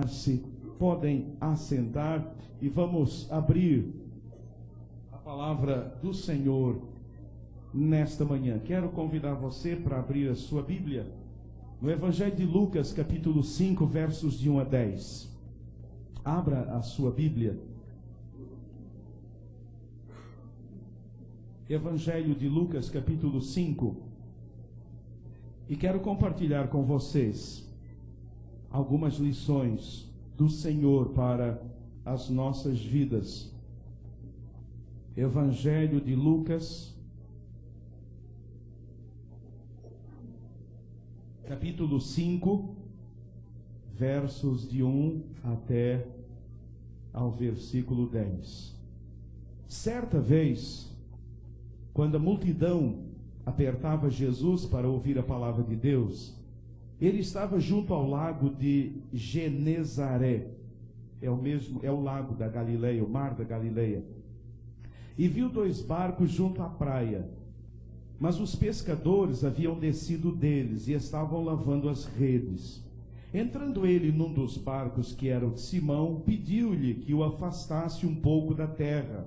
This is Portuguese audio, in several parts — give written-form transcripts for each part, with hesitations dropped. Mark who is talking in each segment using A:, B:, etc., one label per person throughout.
A: Se podem assentar e vamos abrir a palavra do Senhor nesta manhã. Quero convidar você para abrir a sua Bíblia no Evangelho de Lucas, capítulo 5, versos de 1 a 10. Abra a sua Bíblia. Evangelho de Lucas, capítulo 5. E quero compartilhar com vocês algumas lições do Senhor para as nossas vidas. Evangelho de Lucas, capítulo 5, versos de 1 até ao versículo 10. Certa vez, quando a multidão apertava Jesus para ouvir a palavra de Deus, ele estava junto ao lago de Genezaré. É o lago da Galileia, o mar da Galileia. E viu 2 barcos junto à praia. Mas os pescadores haviam descido deles e estavam lavando as redes. Entrando ele num dos barcos, que era o de Simão, pediu-lhe que o afastasse um pouco da terra.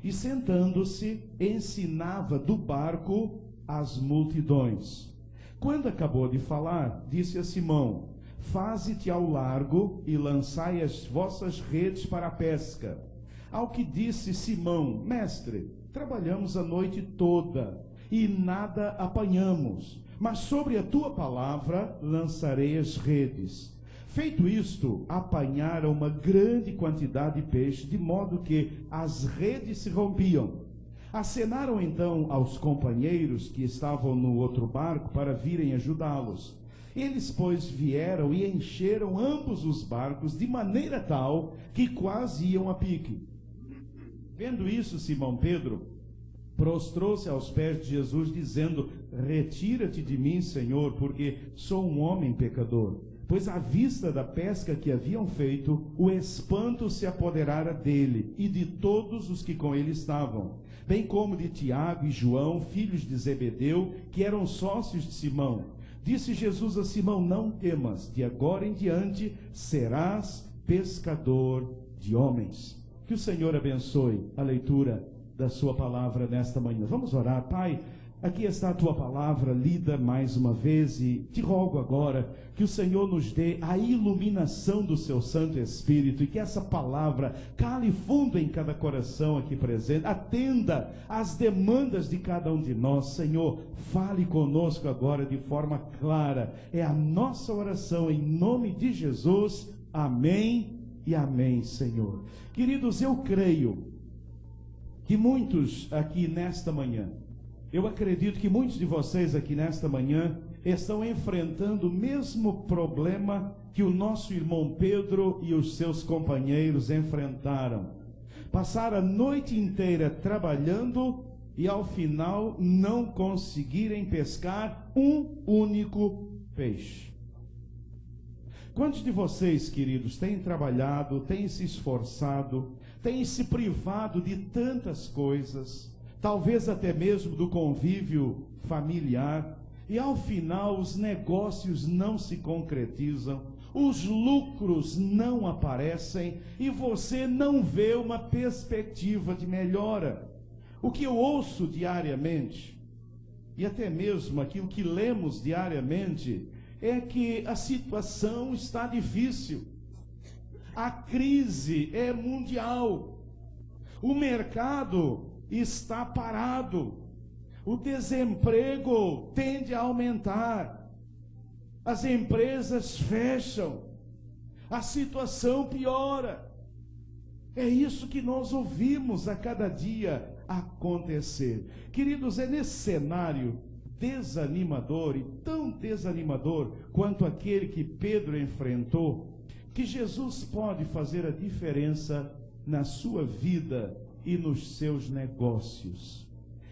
A: E sentando-se, ensinava do barco as multidões. Quando acabou de falar, disse a Simão: faze-te ao largo e lançai as vossas redes para a pesca. Ao que disse Simão: mestre, trabalhamos a noite toda e nada apanhamos, mas sobre a tua palavra lançarei as redes. Feito isto, apanharam uma grande quantidade de peixe, de modo que as redes se rompiam. Acenaram então aos companheiros que estavam no outro barco para virem ajudá-los. Eles, pois, vieram e encheram ambos os barcos de maneira tal que quase iam a pique. Vendo isso, Simão Pedro prostrou-se aos pés de Jesus, dizendo: retira-te de mim, Senhor, porque sou um homem pecador. Pois à vista da pesca que haviam feito, o espanto se apoderara dele e de todos os que com ele estavam, bem como de Tiago e João, filhos de Zebedeu, que eram sócios de Simão. Disse Jesus a Simão: não temas, de agora em diante serás pescador de homens. Que o Senhor abençoe a leitura da sua palavra nesta manhã. Vamos orar. Pai, aqui está a tua palavra lida mais uma vez e te rogo agora que o Senhor nos dê a iluminação do seu Santo Espírito e que essa palavra cale fundo em cada coração aqui presente, atenda às demandas de cada um de nós. Senhor, fale conosco agora de forma clara. É a nossa oração em nome de Jesus. Amém e amém, Senhor. Queridos, eu creio que muitos aqui nesta manhã, eu acredito que muitos de vocês aqui nesta manhã estão enfrentando o mesmo problema que o nosso irmão Pedro e os seus companheiros enfrentaram. Passaram a noite inteira trabalhando e ao final não conseguirem pescar um único peixe. Quantos de vocês, queridos, têm trabalhado, têm se esforçado, têm se privado de tantas coisas, talvez até mesmo do convívio familiar, e ao final os negócios não se concretizam, os lucros não aparecem e você não vê uma perspectiva de melhora? O que eu ouço diariamente, e até mesmo aquilo que lemos diariamente, é que a situação está difícil, a crise é mundial, o mercado está parado, o desemprego tende a aumentar, as empresas fecham, a situação piora. É isso que nós ouvimos a cada dia acontecer. Queridos, é nesse cenário desanimador, e tão desanimador quanto aquele que Pedro enfrentou, que Jesus pode fazer a diferença na sua vida e nos seus negócios.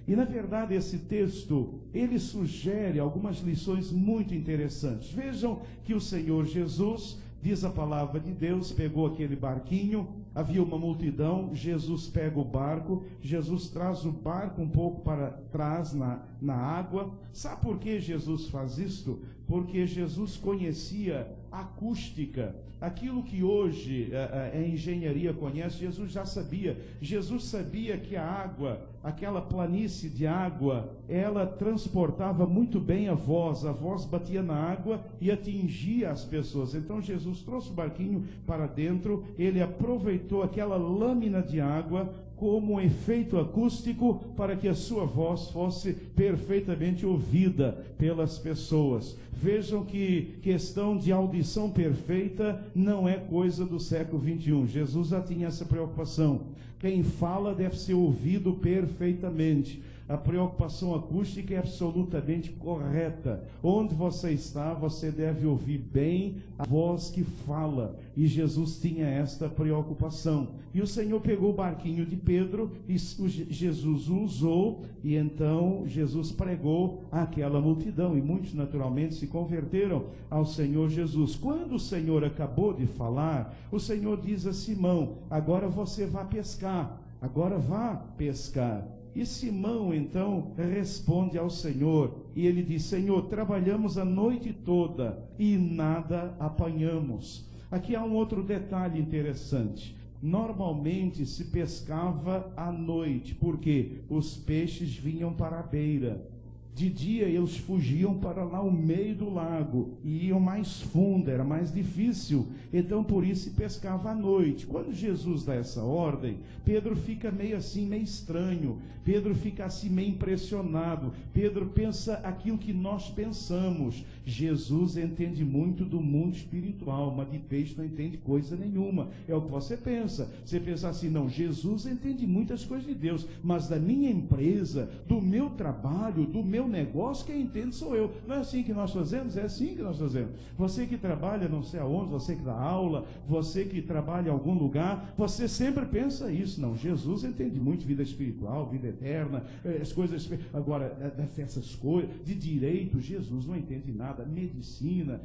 A: E na verdade esse texto, ele sugere algumas lições muito interessantes. Vejam que o Senhor Jesus, diz a palavra de Deus, pegou aquele barquinho, havia uma multidão, Jesus pega o barco, Jesus traz o barco um pouco para trás na água. Sabe por que Jesus faz isto? Porque Jesus conhecia acústica. Aquilo que hoje a engenharia conhece, Jesus já sabia. Jesus sabia que a água, aquela planície de água, ela transportava muito bem a voz batia na água e atingia as pessoas. Então Jesus trouxe o barquinho para dentro, ele aproveitou aquela lâmina de água como um efeito acústico para que a sua voz fosse perfeitamente ouvida pelas pessoas. Vejam que questão de audição perfeita não é coisa do século 21. Jesus já tinha essa preocupação. Quem fala deve ser ouvido perfeitamente. A preocupação acústica é absolutamente correta. Onde você está, você deve ouvir bem a voz que fala. E Jesus tinha esta preocupação. E o Senhor pegou o barquinho de Pedro e Jesus o usou. E então Jesus pregou àquela multidão. E muitos naturalmente se converteram ao Senhor Jesus. Quando o Senhor acabou de falar, o Senhor diz a Simão: agora você vai pescar. Agora vá pescar. E Simão então responde ao Senhor, e ele diz: Senhor, trabalhamos a noite toda e nada apanhamos. Aqui há um outro detalhe interessante. Normalmente se pescava à noite, porque os peixes vinham para a beira. De dia eles fugiam para lá o meio do lago e iam mais fundo, era mais difícil. Então por isso se pescava à noite. Quando Jesus dá essa ordem, Pedro fica meio assim, meio estranho. Pedro fica assim meio impressionado. Pedro pensa aquilo que nós pensamos. Jesus entende muito do mundo espiritual, mas de peixe não entende coisa nenhuma. É o que você pensa. Você pensa assim: não, Jesus entende muitas coisas de Deus, mas da minha empresa, do meu trabalho, do meu negócio, quem entende sou eu. Não é assim que nós fazemos? É assim que nós fazemos. Você que trabalha não sei aonde, você que dá aula, você que trabalha em algum lugar, você sempre pensa isso. Não, Jesus entende muito vida espiritual, vida eterna, as coisas. Agora, essas coisas de direito, Jesus não entende nada. Medicina,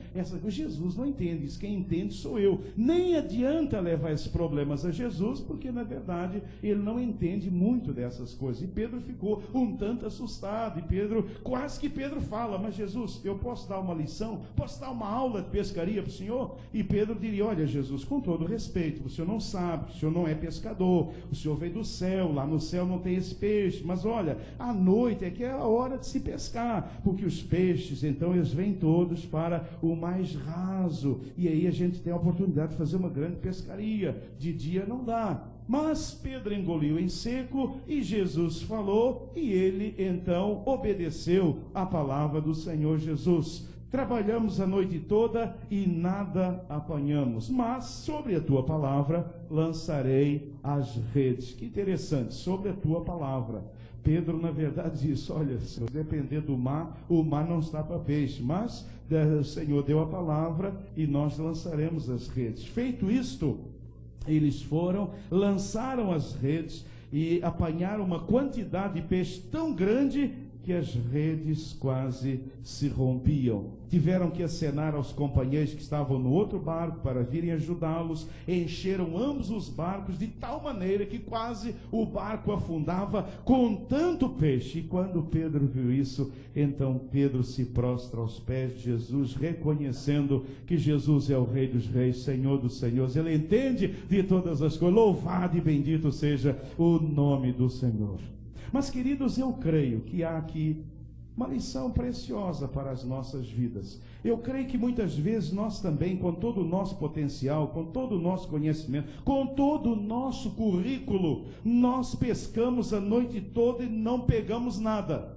A: Jesus não entende isso. Quem entende sou eu. Nem adianta levar esses problemas a Jesus, porque na verdade ele não entende muito dessas coisas. E Pedro ficou um tanto assustado. E quase que Pedro fala: mas Jesus, eu posso dar uma lição? Posso dar uma aula de pescaria para o senhor? E Pedro diria: olha Jesus, com todo respeito, o senhor não sabe, o senhor não é pescador, o senhor veio do céu, lá no céu não tem esse peixe, mas olha, à noite é que é a hora de se pescar, porque os peixes, então eles vêm todos para o mais raso, e aí a gente tem a oportunidade de fazer uma grande pescaria. De dia não dá. Mas Pedro engoliu em seco e Jesus falou, e ele então obedeceu à palavra do Senhor Jesus. Trabalhamos a noite toda e nada apanhamos, mas sobre a tua palavra lançarei as redes. Que interessante, sobre a tua palavra. Pedro, na verdade, disse: olha, se eu depender do mar, o mar não está para peixe, mas o Senhor deu a palavra e nós lançaremos as redes. Feito isto, eles foram, lançaram as redes e apanharam uma quantidade de peixe tão grande que as redes quase se rompiam. Tiveram que acenar aos companheiros que estavam no outro barco para virem ajudá-los. Encheram ambos os barcos de tal maneira que quase o barco afundava com tanto peixe. E quando Pedro viu isso, então Pedro se prostra aos pés de Jesus, reconhecendo que Jesus é o Rei dos Reis, Senhor dos Senhores. Ele entende de todas as coisas. Louvado e bendito seja o nome do Senhor. Mas, queridos, eu creio que há aqui uma lição preciosa para as nossas vidas. Eu creio que muitas vezes nós também, com todo o nosso potencial, com todo o nosso conhecimento, com todo o nosso currículo, nós pescamos a noite toda e não pegamos nada.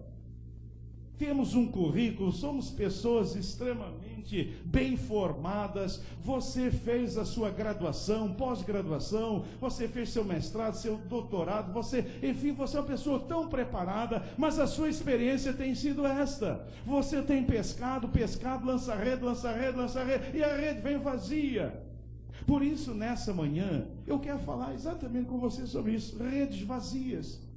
A: Temos um currículo, somos pessoas extremamente bem formadas. Você fez a sua graduação, pós-graduação, você fez seu mestrado, seu doutorado, enfim, você é uma pessoa tão preparada, mas a sua experiência tem sido esta. Você tem pescado, lança rede, e a rede vem vazia. Por isso, nessa manhã, eu quero falar exatamente com você sobre isso, redes vazias.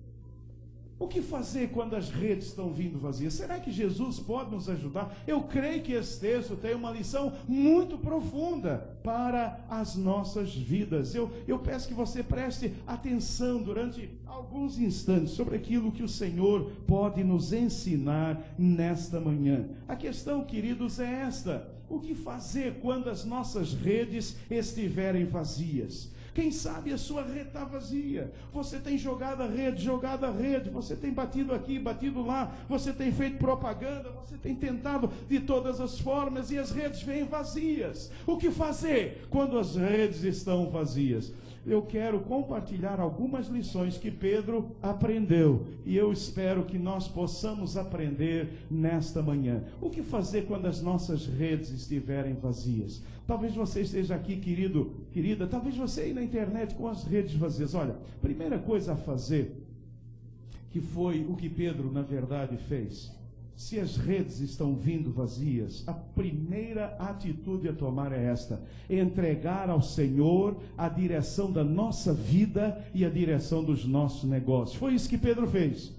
A: O que fazer quando as redes estão vindo vazias? Será que Jesus pode nos ajudar? Eu creio que esse texto tem uma lição muito profunda para as nossas vidas. Eu peço que você preste atenção durante alguns instantes sobre aquilo que o Senhor pode nos ensinar nesta manhã. A questão, queridos, é esta: o que fazer quando as nossas redes estiverem vazias? Quem sabe a sua rede está vazia. Você tem jogado a rede, você tem batido aqui, batido lá, você tem feito propaganda, você tem tentado de todas as formas e as redes vêm vazias. O que fazer quando as redes estão vazias? Eu quero compartilhar algumas lições que Pedro aprendeu e eu espero que nós possamos aprender nesta manhã. O que fazer quando as nossas redes estiverem vazias? Talvez você esteja aqui, querido, querida, talvez você aí na internet com as redes vazias. Olha, primeira coisa a fazer, que foi o que Pedro na verdade fez. Se as redes estão vindo vazias, a primeira atitude a tomar é esta: entregar ao Senhor a direção da nossa vida e a direção dos nossos negócios. Foi isso que Pedro fez.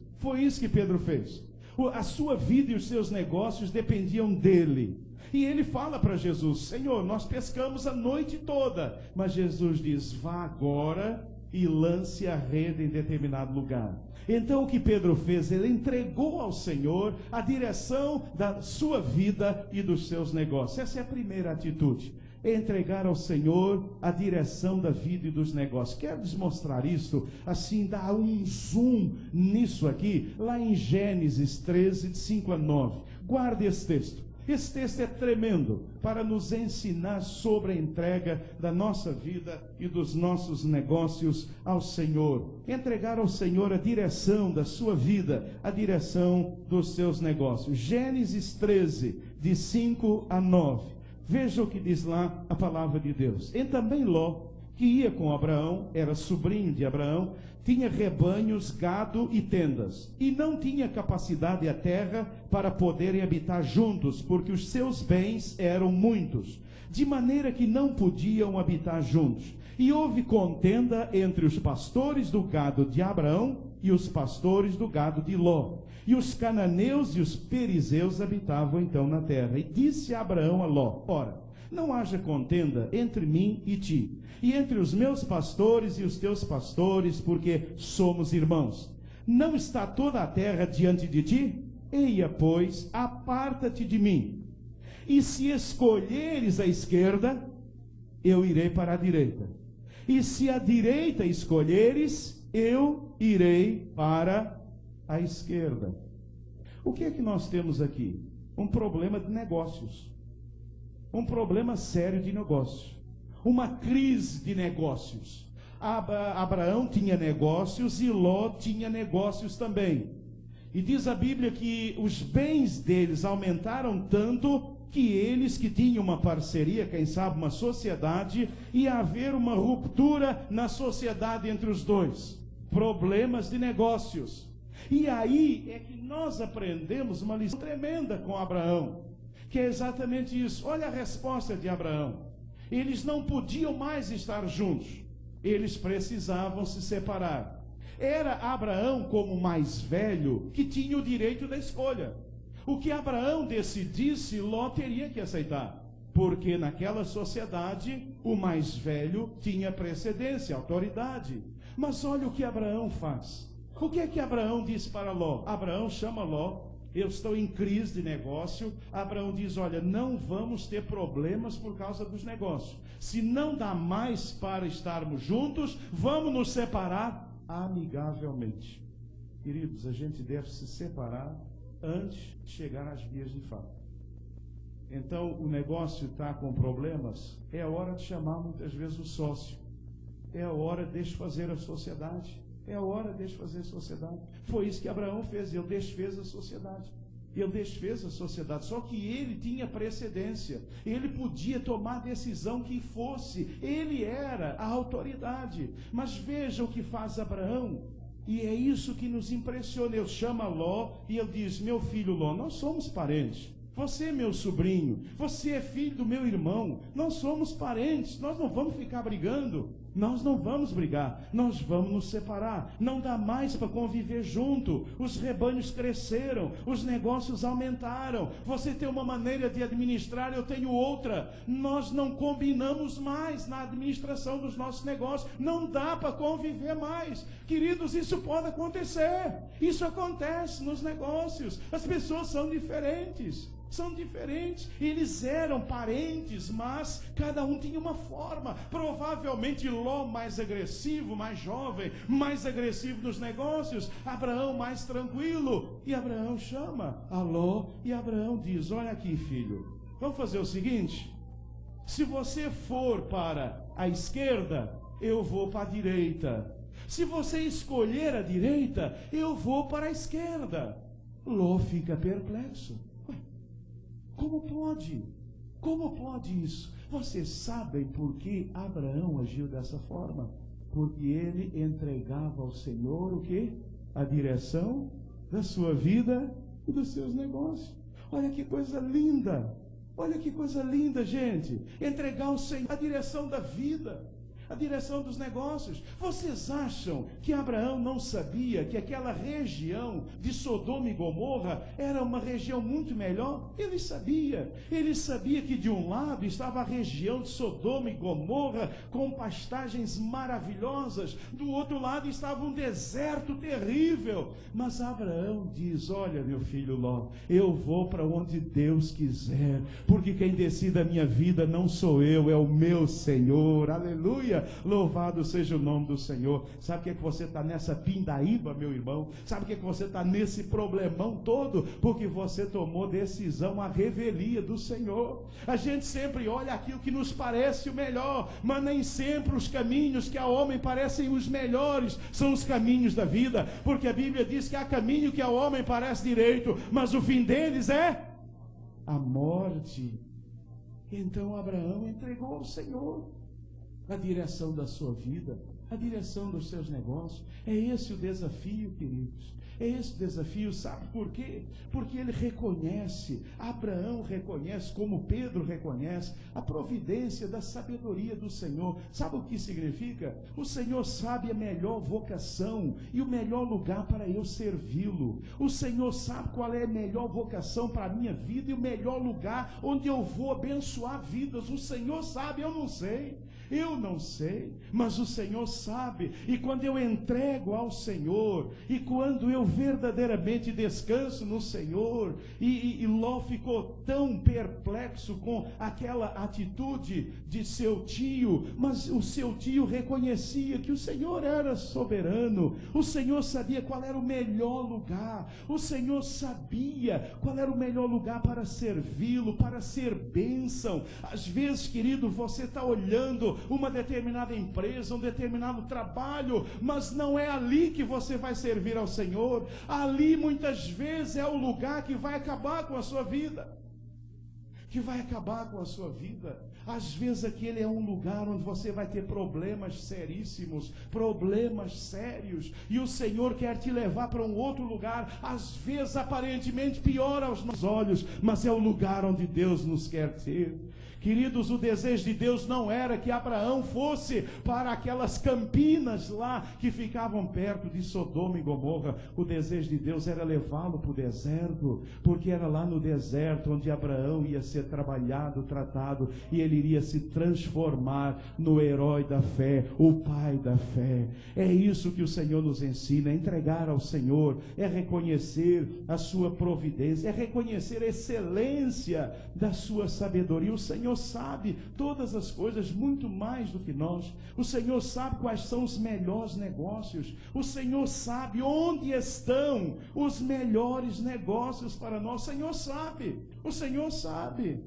A: A sua vida e os seus negócios dependiam dele. E ele fala para Jesus: Senhor, nós pescamos a noite toda. Mas Jesus diz: vá agora e lance a rede em determinado lugar. Então o que Pedro fez? Ele entregou ao Senhor a direção da sua vida e dos seus negócios. Essa é a primeira atitude: entregar ao Senhor a direção da vida e dos negócios. Quero mostrar isso, assim, dar um zoom nisso aqui, lá em Gênesis 13, de 5 a 9. Guarde esse texto. Esse texto é tremendo para nos ensinar sobre a entrega da nossa vida e dos nossos negócios ao Senhor. Entregar ao Senhor a direção da sua vida, a direção dos seus negócios. Gênesis 13, de 5 a 9. Veja o que diz lá a palavra de Deus. E também Ló, que ia com Abraão, era sobrinho de Abraão, tinha rebanhos, gado e tendas, e não tinha capacidade a terra para poderem habitar juntos, porque os seus bens eram muitos, de maneira que não podiam habitar juntos. E houve contenda entre os pastores do gado de Abraão e os pastores do gado de Ló. E os cananeus e os perizeus habitavam então na terra. E disse Abraão a Ló: ora, não haja contenda entre mim e ti, e entre os meus pastores e os teus pastores, porque somos irmãos. Não está toda a terra diante de ti? Eia, pois, aparta-te de mim. E se escolheres a esquerda, eu irei para a direita. E se a direita escolheres, eu irei para a esquerda. O que é que nós temos aqui? Um problema de negócios. Um problema sério de negócios. Uma crise de negócios. Abraão tinha negócios e Ló tinha negócios também. E diz a Bíblia que os bens deles aumentaram tanto que eles que tinham uma parceria, quem sabe uma sociedade, ia haver uma ruptura na sociedade entre os dois. Problemas de negócios. E aí é que nós aprendemos uma lição tremenda com Abraão, que é exatamente isso. Olha a resposta de Abraão. Eles não podiam mais estar juntos. Eles precisavam se separar. Era Abraão, como mais velho, que tinha o direito da escolha. O que Abraão decidisse, Ló teria que aceitar. Porque naquela sociedade, o mais velho tinha precedência, autoridade. Mas olha o que Abraão faz. O que é que Abraão diz para Ló? Abraão chama Ló. Eu estou em crise de negócio. Abraão diz: olha, não vamos ter problemas por causa dos negócios. Se não dá mais para estarmos juntos, vamos nos separar amigavelmente. Queridos, a gente deve se separar antes de chegar às vias de fato. Então, o negócio está com problemas, é a hora de chamar muitas vezes o sócio. É a hora de desfazer a sociedade. É a hora de desfazer a sociedade. Foi isso que Abraão fez. Ele desfez a sociedade. Só que ele tinha precedência. Ele podia tomar a decisão que fosse. Ele era a autoridade. Mas veja o que faz Abraão. E é isso que nos impressiona. Ele chama Ló e ele diz: meu filho Ló, nós somos parentes. Você é meu sobrinho, você é filho do meu irmão, nós somos parentes, nós não vamos ficar brigando, nós não vamos brigar, nós vamos nos separar, não dá mais para conviver junto, os rebanhos cresceram, os negócios aumentaram, você tem uma maneira de administrar, eu tenho outra, nós não combinamos mais na administração dos nossos negócios, não dá para conviver mais. Queridos, isso pode acontecer, isso acontece nos negócios, as pessoas são diferentes, eles eram parentes, mas cada um tinha uma forma. Provavelmente Ló mais agressivo, mais jovem, mais agressivo nos negócios, Abraão mais tranquilo, e Abraão chama a Ló, e Abraão diz: olha aqui, filho, vamos fazer o seguinte, se você for para a esquerda, eu vou para a direita, se você escolher a direita, eu vou para a esquerda. Ló fica perplexo. Como pode? Como pode isso? Vocês sabem por que Abraão agiu dessa forma? Porque ele entregava ao Senhor o quê? A direção da sua vida e dos seus negócios. Olha que coisa linda! Olha que coisa linda, gente! Entregar ao Senhor a direção da vida, a direção dos negócios. Vocês acham que Abraão não sabia que aquela região de Sodoma e Gomorra era uma região muito melhor? Ele sabia que de um lado estava a região de Sodoma e Gomorra com pastagens maravilhosas, do outro lado estava um deserto terrível, mas Abraão diz: olha, meu filho Ló, eu vou para onde Deus quiser, porque quem decide a minha vida não sou eu, é o meu Senhor. Aleluia! Louvado seja o nome do Senhor. Sabe o que é que você está nessa pindaíba, meu irmão? Sabe o que é que você está nesse problemão todo? Porque você tomou decisão à revelia do Senhor. A gente sempre olha aquilo que nos parece o melhor, mas nem sempre os caminhos que ao homem parecem os melhores são os caminhos da vida, porque a Bíblia diz que há caminho que ao homem parece direito, mas o fim deles é a morte. Então Abraão entregou ao Senhor a direção da sua vida, a direção dos seus negócios. É esse o desafio, queridos. É esse o desafio, sabe por quê? Porque ele reconhece, Abraão reconhece, como Pedro reconhece, a providência da sabedoria do Senhor. Sabe o que significa? O Senhor sabe a melhor vocação e o melhor lugar para eu servi-lo. O Senhor sabe qual é a melhor vocação para a minha vida e o melhor lugar onde eu vou abençoar vidas. O Senhor sabe, eu não sei. Eu não sei, mas o Senhor sabe. E quando eu entrego ao Senhor, e quando eu verdadeiramente descanso no Senhor, e Ló ficou tão perplexo com aquela atitude de seu tio, mas o seu tio reconhecia que o Senhor era soberano, o Senhor sabia qual era o melhor lugar, o Senhor sabia qual era o melhor lugar para servi-lo, para ser bênção. Às vezes, querido, você está olhando uma determinada empresa, um determinado trabalho, mas não é ali que você vai servir ao Senhor. Ali muitas vezes é o lugar que vai acabar com a sua vida, Às vezes aquele é um lugar onde você vai ter problemas seríssimos, problemas sérios, e o Senhor quer te levar para um outro lugar, às vezes aparentemente pior aos nossos olhos, mas é o lugar onde Deus nos quer ter. Queridos, o desejo de Deus não era que Abraão fosse para aquelas campinas lá que ficavam perto de Sodoma e Gomorra. O desejo de Deus era levá-lo para o deserto, porque era lá no deserto onde Abraão ia ser trabalhado, tratado, e ele iria se transformar no herói da fé, o pai da fé. É isso que o Senhor nos ensina: é entregar ao Senhor, é reconhecer a sua providência, é reconhecer a excelência da sua sabedoria. O Senhor sabe todas as coisas muito mais do que nós. O Senhor sabe quais são os melhores negócios. O Senhor sabe onde estão os melhores negócios para nós. O Senhor sabe.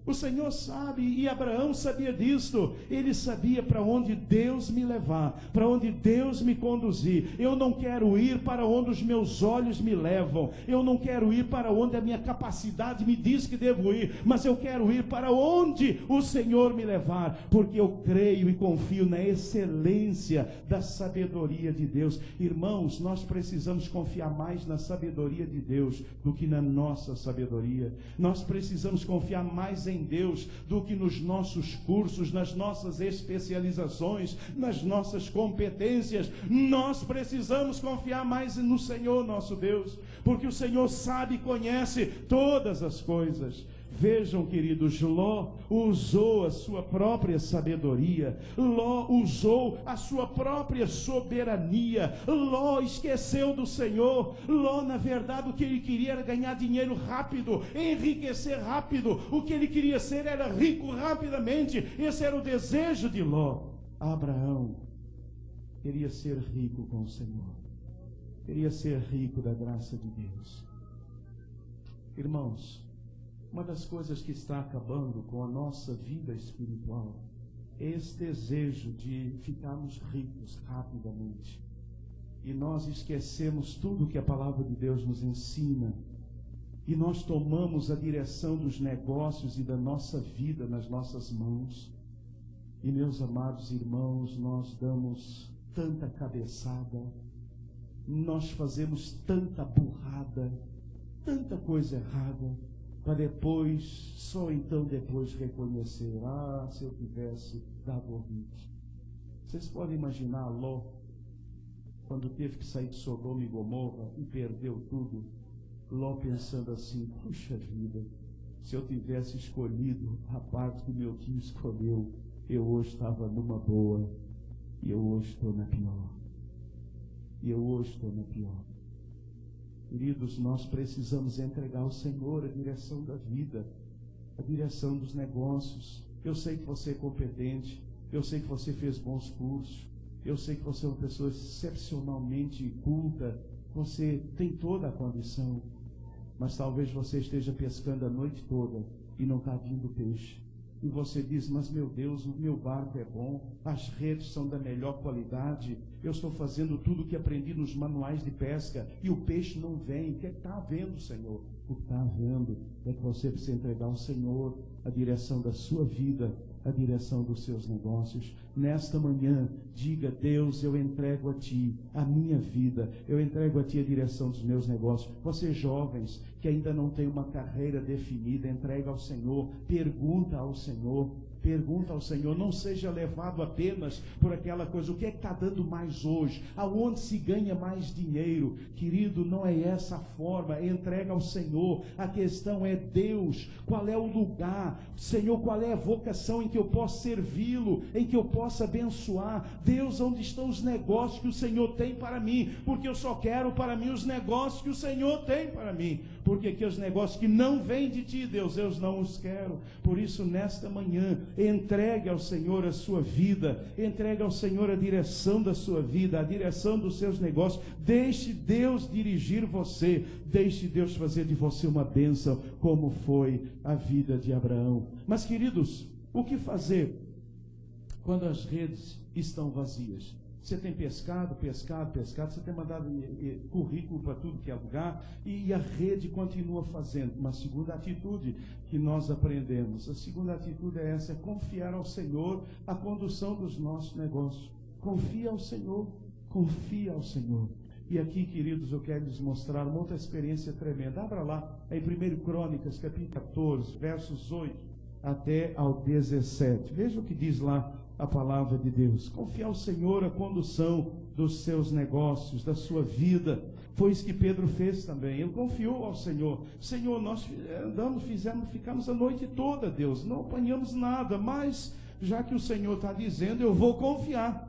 A: O Senhor sabe, e Abraão sabia disto. Ele sabia para onde Deus me levar, para onde Deus me conduzir. Eu não quero ir para onde os meus olhos me levam, eu não quero ir para onde a minha capacidade me diz que devo ir, mas eu quero ir para onde o Senhor me levar, porque eu creio e confio na excelência da sabedoria de Deus. Irmãos, nós precisamos confiar mais na sabedoria de Deus do que na nossa sabedoria. Nós precisamos confiar mais em Deus do que nos nossos cursos, nas nossas especializações, nas nossas competências. Nós precisamos confiar mais no Senhor nosso Deus, porque o Senhor sabe e conhece todas as coisas. Vejam, queridos, Ló usou a sua própria sabedoria, Ló usou a sua própria soberania, Ló esqueceu do Senhor. Ló, na verdade, o que ele queria era ganhar dinheiro rápido, enriquecer rápido, o que ele queria ser era rico rapidamente. Esse era o desejo de Ló. Abraão queria ser rico com o Senhor, queria ser rico da graça de Deus. Irmãos, uma das coisas que está acabando com a nossa vida espiritual é esse desejo de ficarmos ricos rapidamente. E nós esquecemos tudo que a palavra de Deus nos ensina. E nós tomamos a direção dos negócios e da nossa vida nas nossas mãos. E, meus amados irmãos, nós damos tanta cabeçada, nós fazemos tanta burrada, tanta coisa errada, para depois, só então depois reconhecer: ah, se eu tivesse dado ouvidos. Vocês podem imaginar Ló, quando teve que sair de Sodoma e Gomorra e perdeu tudo, Ló pensando assim: puxa vida, se eu tivesse escolhido a parte que meu tio escolheu, eu hoje estava numa boa, e eu hoje estou na pior. Queridos, nós precisamos entregar ao Senhor a direção da vida, a direção dos negócios. Eu sei que você é competente, eu sei que você fez bons cursos, eu sei que você é uma pessoa excepcionalmente culta, você tem toda a condição, mas talvez você esteja pescando a noite toda e não está vindo peixe. E você diz: mas meu Deus, o meu barco é bom, as redes são da melhor qualidade, eu estou fazendo tudo o que aprendi nos manuais de pesca e o peixe não vem. O que está havendo, Senhor? O que está havendo é que você precisa entregar ao Senhor a direção da sua vida, a direção dos seus negócios. Nesta manhã, diga: Deus, eu entrego a Ti a minha vida, eu entrego a Ti a direção dos meus negócios. Vocês jovens que ainda não têm uma carreira definida, entrega ao Senhor, pergunta ao Senhor, não seja levado apenas por aquela coisa: o que é que está dando mais hoje? Aonde se ganha mais dinheiro? Querido, não é essa a forma. Entrega ao Senhor. A questão é: Deus, qual é o lugar? Senhor, qual é a vocação em que eu posso servi-lo, em que eu possa abençoar? Deus, onde estão os negócios que o Senhor tem para mim? Porque eu só quero para mim os negócios que o Senhor tem para mim. Porque aqueles negócios que não vêm de Ti, Deus, eu não os quero. Por isso, nesta manhã, entregue ao Senhor a sua vida, entregue ao Senhor a direção da sua vida, a direção dos seus negócios. Deixe Deus dirigir você, deixe Deus fazer de você uma bênção, como foi a vida de Abraão. Mas, queridos, o que fazer quando as redes estão vazias? Você tem pescado, você tem mandado currículo para tudo que é lugar, e a rede continua fazendo. Uma segunda atitude que nós aprendemos, a segunda atitude é essa: é confiar ao Senhor a condução dos nossos negócios. Confia ao Senhor, confia ao Senhor. E aqui, queridos, eu quero lhes mostrar uma outra experiência tremenda. Abra lá em 1 Crônicas, capítulo 14, versos 8 até ao 17. Veja o que diz lá a palavra de Deus. Confiar ao Senhor a condução dos seus negócios, da sua vida. Foi isso que Pedro fez também. Ele confiou ao Senhor. Senhor, nós ficamos a noite toda, Deus, não apanhamos nada, mas já que o Senhor está dizendo, eu vou confiar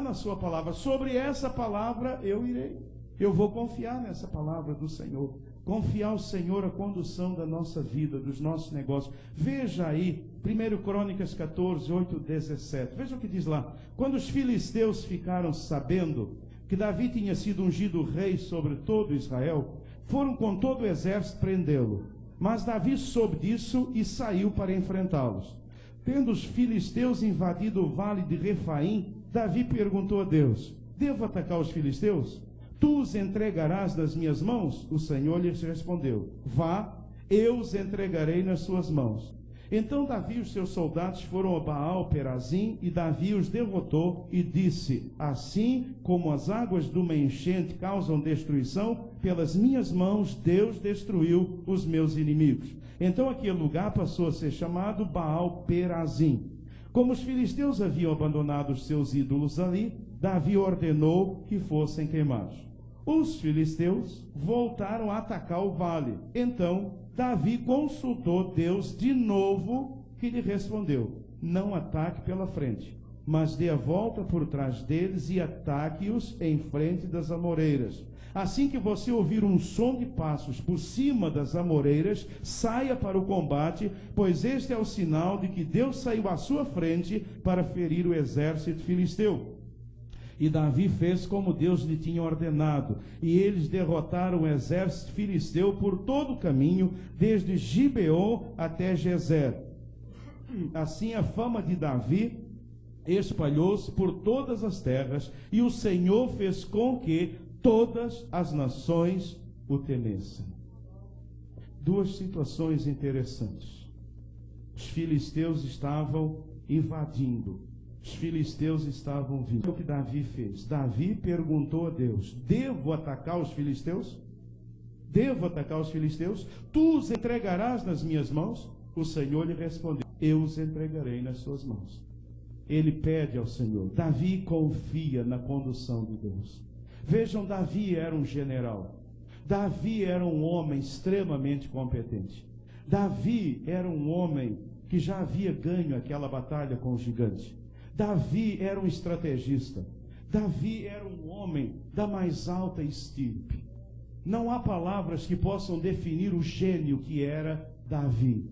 A: na sua palavra. Sobre essa palavra eu irei. Eu vou confiar nessa palavra do Senhor. Confiar ao Senhor a condução da nossa vida, dos nossos negócios. Veja aí, 1 Crônicas 14, 8, 17. Veja o que diz lá. Quando os filisteus ficaram sabendo que Davi tinha sido ungido rei sobre todo Israel, foram com todo o exército prendê-lo. Mas Davi soube disso e saiu para enfrentá-los. Tendo os filisteus invadido o vale de Refaim, Davi perguntou a Deus: devo atacar os filisteus? Tu os entregarás nas minhas mãos? O Senhor lhes respondeu: vá, eu os entregarei nas suas mãos. Então Davi e os seus soldados foram a Baal-Perazim, e Davi os derrotou e disse: assim como as águas de uma enchente causam destruição, pelas minhas mãos Deus destruiu os meus inimigos. Então aquele lugar passou a ser chamado Baal-Perazim. Como os filisteus haviam abandonado os seus ídolos ali, Davi ordenou que fossem queimados. Os filisteus voltaram a atacar o vale. Então Davi consultou Deus de novo, que lhe respondeu: não ataque pela frente, mas dê a volta por trás deles e ataque-os em frente das amoreiras. Assim que você ouvir um som de passos por cima das amoreiras, saia para o combate, pois este é o sinal de que Deus saiu à sua frente para ferir o exército filisteu. E Davi fez como Deus lhe tinha ordenado, e eles derrotaram o exército filisteu por todo o caminho, desde Gibeon até Gezer. Assim a fama de Davi espalhou-se por todas as terras, e o Senhor fez com que todas as nações o temessem. Duas situações interessantes. Os filisteus estavam invadindo. Os filisteus estavam vindo. O que Davi fez? Davi perguntou a Deus: devo atacar os filisteus? Devo atacar os filisteus? Tu os entregarás nas minhas mãos? O Senhor lhe respondeu: eu os entregarei nas suas mãos. Ele pede ao Senhor. Davi confia na condução de Deus. Vejam, Davi era um general. Davi era um homem extremamente competente. Davi era um homem que já havia ganho aquela batalha com o gigante. Davi era um estrategista. Davi era um homem da mais alta estirpe. Não há palavras que possam definir o gênio que era Davi.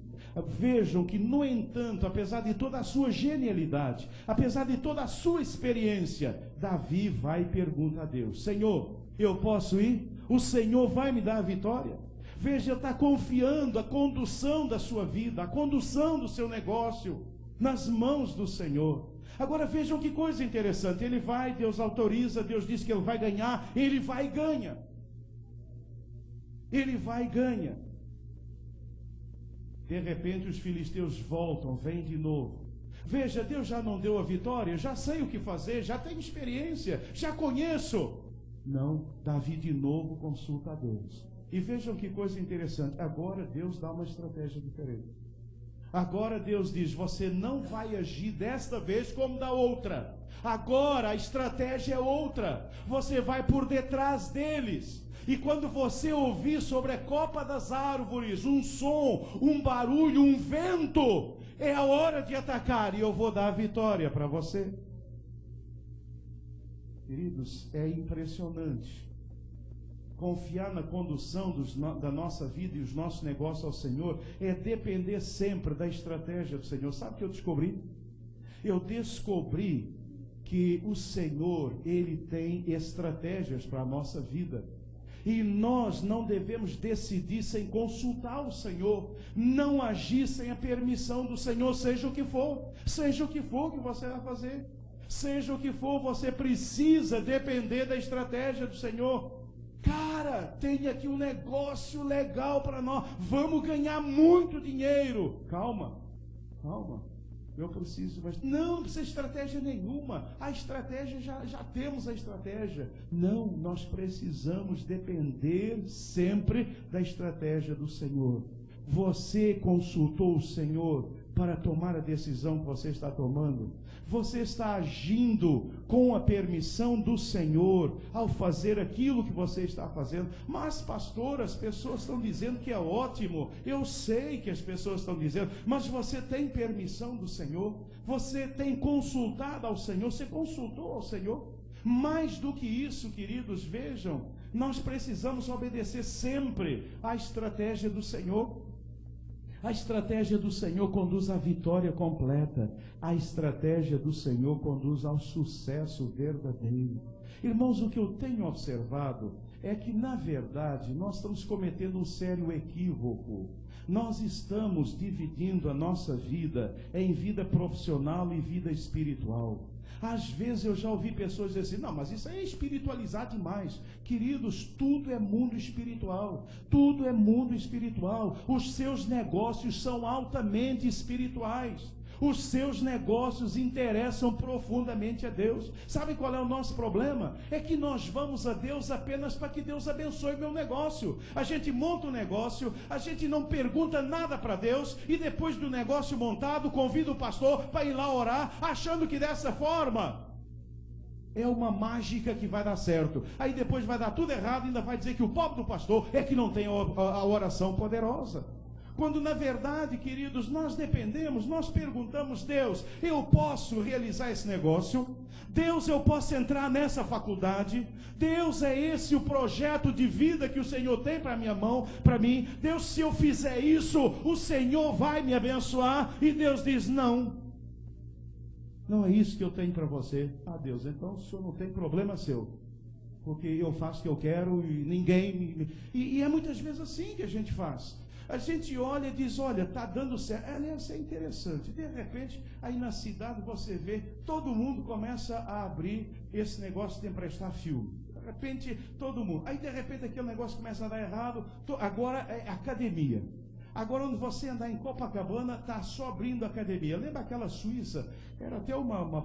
A: Vejam que, no entanto, apesar de toda a sua genialidade, apesar de toda a sua experiência, Davi vai e pergunta a Deus: Senhor, eu posso ir? O Senhor vai me dar a vitória? Veja, ele está confiando a condução da sua vida, a condução do seu negócio nas mãos do Senhor. Agora vejam que coisa interessante. Ele vai, Deus autoriza, Deus diz que ele vai ganhar, ele vai e ganha. Ele vai e ganha. De repente os filisteus voltam, vêm de novo. Veja, Deus já não deu a vitória, já sei o que fazer, já tenho experiência, já conheço. Não, Davi de novo consulta a Deus. E vejam que coisa interessante, agora Deus dá uma estratégia diferente. Agora Deus diz: você não vai agir desta vez como da outra. Agora a estratégia é outra. Você vai por detrás deles. E quando você ouvir sobre a copa das árvores um som, um barulho, um vento, é a hora de atacar e eu vou dar a vitória para você. Queridos, é impressionante. Confiar na condução da nossa vida e os nossos negócios ao Senhor é depender sempre da estratégia do Senhor. Sabe o que eu descobri? Eu descobri que o Senhor, Ele tem estratégias para a nossa vida. E nós não devemos decidir sem consultar o Senhor, não agir sem a permissão do Senhor, seja o que for que você vai fazer, seja o que for, você precisa depender da estratégia do Senhor. Cara, tem aqui um negócio legal para nós, vamos ganhar muito dinheiro. Calma, eu preciso, mas não precisa de estratégia nenhuma, a estratégia, já temos a estratégia. Não, nós precisamos depender sempre da estratégia do Senhor. Você consultou o Senhor para tomar a decisão que você está tomando? Você está agindo com a permissão do Senhor ao fazer aquilo que você está fazendo? Mas, pastor, as pessoas estão dizendo que é ótimo. Eu sei que as pessoas estão dizendo, mas você tem permissão do Senhor? Você tem consultado ao Senhor? Você consultou ao Senhor? Mais do que isso, queridos, vejam, nós precisamos obedecer sempre à estratégia do Senhor. A estratégia do Senhor conduz à vitória completa. A estratégia do Senhor conduz ao sucesso verdadeiro. Irmãos, o que eu tenho observado é que, na verdade, nós estamos cometendo um sério equívoco. Nós estamos dividindo a nossa vida em vida profissional e vida espiritual. Às vezes eu já ouvi pessoas dizer assim, não, mas isso aí é espiritualizar demais. Queridos, tudo é mundo espiritual. Tudo é mundo espiritual. Os seus negócios são altamente espirituais. Os seus negócios interessam profundamente a Deus. Sabe qual é o nosso problema? É que nós vamos a Deus apenas para que Deus abençoe meu negócio. A gente monta um negócio, a gente não pergunta nada para Deus, e depois do negócio montado, convida o pastor para ir lá orar, achando que dessa forma é uma mágica que vai dar certo. Aí depois vai dar tudo errado e ainda vai dizer que o pobre do pastor é que não tem a oração poderosa. Quando na verdade, queridos, nós dependemos, nós perguntamos, Deus, eu posso realizar esse negócio? Deus, eu posso entrar nessa faculdade? Deus, é esse o projeto de vida que o Senhor tem para minha mão, para mim? Deus, se eu fizer isso, o Senhor vai me abençoar? E Deus diz, não. Não é isso que eu tenho para você. Ah, Deus, então o Senhor não tem problema seu, porque eu faço o que eu quero e ninguém... E é muitas vezes assim que a gente faz. A gente olha e diz, olha, está dando certo. Aliás, é interessante. De repente, aí na cidade você vê, todo mundo começa a abrir esse negócio de emprestar filme. De repente, todo mundo. Aí de repente aquele negócio começa a dar errado. Agora é academia. Agora, onde você andar em Copacabana, está só abrindo academia. Lembra aquela Suíça? Era até uma